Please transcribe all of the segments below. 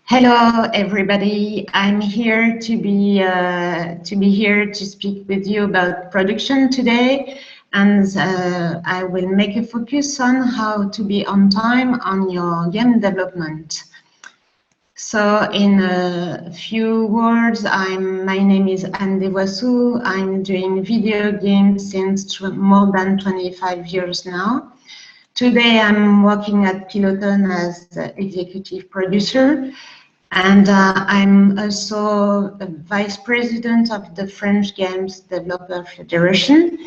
Hello, everybody. I'm here to be here to speak with you about production today, and I will make a focus on how to be on time on your game development. So, in a few words, my name is Devouassoux. I'm doing video games since more than 25 years now. Today, I'm working at Piloton as the executive producer. And I'm also a vice president of the French Games Developer Federation,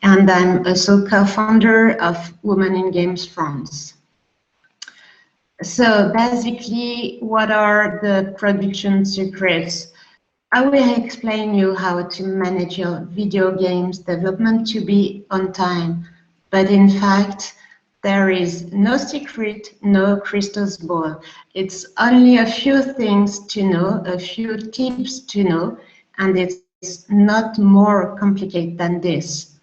and I'm also co-founder of Women in Games France. So basically, what are the production secrets? I will explain you how to manage your video games development to be on time. But in fact, there is no secret, no crystal ball. It's only a few things to know, a few tips to know, and it's not more complicated than this.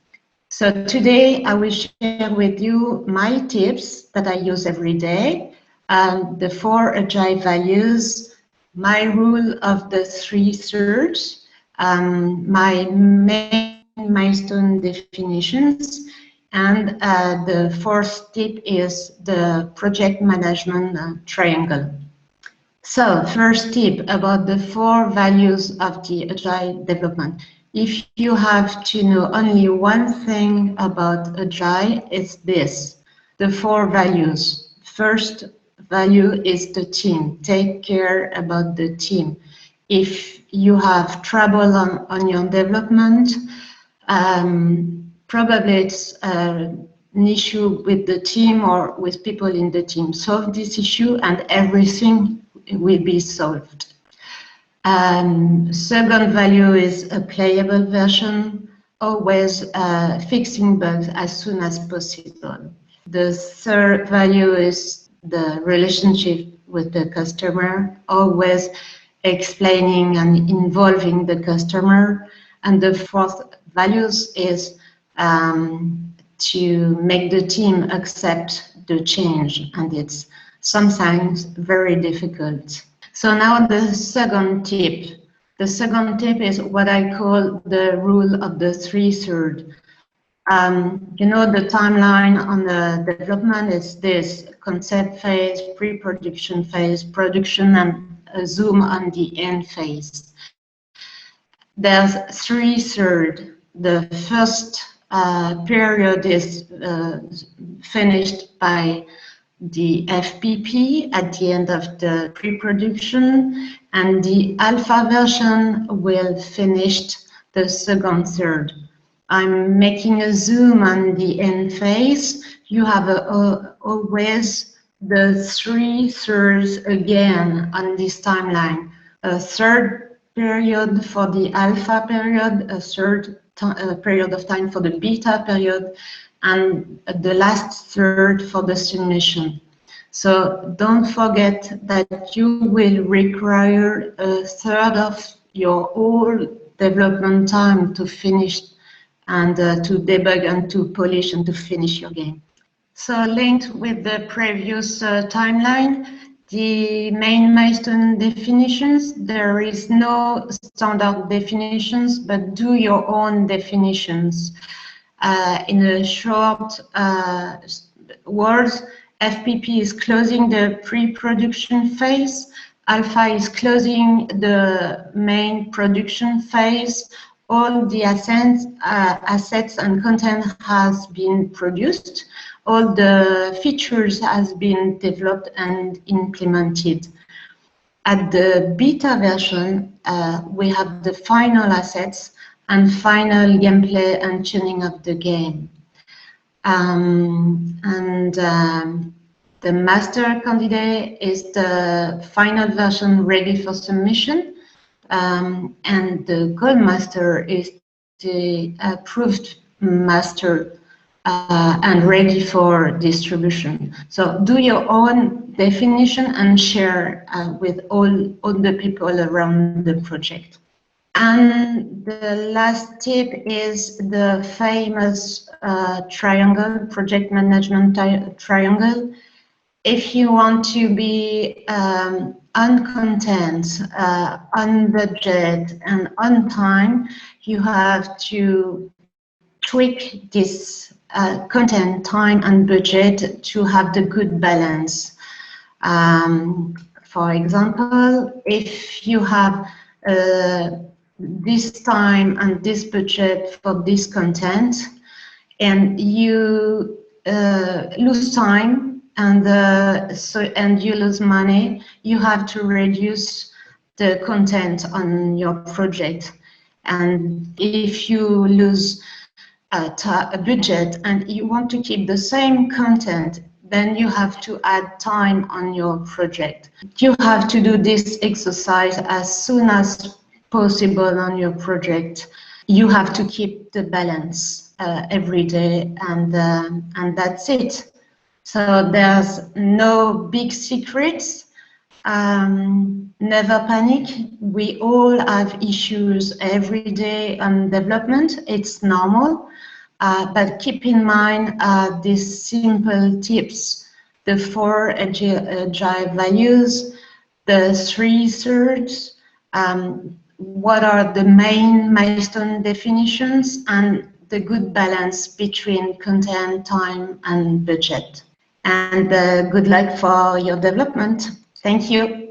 So today I will share with you my tips that I use every day, the 4 agile values, my rule of the 3 thirds, my main milestone definitions, and the 4th tip is the project management triangle. So first tip about the 4 values of the agile development. If you have to know only one thing about agile, it's this, the 4 values. First value is the team. Take care about the team. If you have trouble on your development, probably it's an issue with the team or with people in the team. Solve this issue and everything will be solved. Second value is a playable version, always fixing bugs as soon as possible. The third value is the relationship with the customer, always explaining and involving the customer. And the 4th values is to make the team accept the change, and it's sometimes very difficult. So now the second tip. The second tip is what I call the rule of the 3 thirds. You know, the timeline on the development is this: concept phase, pre-production phase, production, and a zoom on the end phase. There's 3 thirds. The first period is finished by the FPP at the end of the pre-production, and the alpha version will finish the second third. I'm making a zoom on the end phase. You have always the 3 thirds again on this timeline. A third period for the alpha period, a third period of time for the beta period, and the last third for the simulation. So don't forget that you will require a third of your whole development time to finish and to debug and to polish and to finish your game. So linked with the previous timeline, the main milestone definitions, there is no standard definitions, but do your own definitions. In a short words, FPP is closing the pre-production phase, alpha is closing the main production phase, all the assets and content has been produced, all the features has been developed and implemented. At the beta version, we have the final assets and final gameplay and tuning of the game. The master candidate is the final version ready for submission, and the gold master is the approved master and ready for distribution. So do your own definition and share with all the people around the project. And the last tip is the famous triangle, project management triangle. if you want to be on content, on budget, and on time, you have to tweak this content, time, and budget to have the good balance. For example, if you have this time and this budget for this content, and you lose time and you lose money, you have to reduce the content on your project. And if you lose a budget and you want to keep the same content, then you have to add time on your project. You have to do this exercise as soon as possible on your project. You have to keep the balance every day, and that's it. So there's no big secrets. Never panic. We all have issues every day on development. It's normal. But keep in mind these simple tips, the 4 agile values, the 3 thirds, what are the main milestone definitions, and the good balance between content, time, and budget. And good luck for your development. Thank you.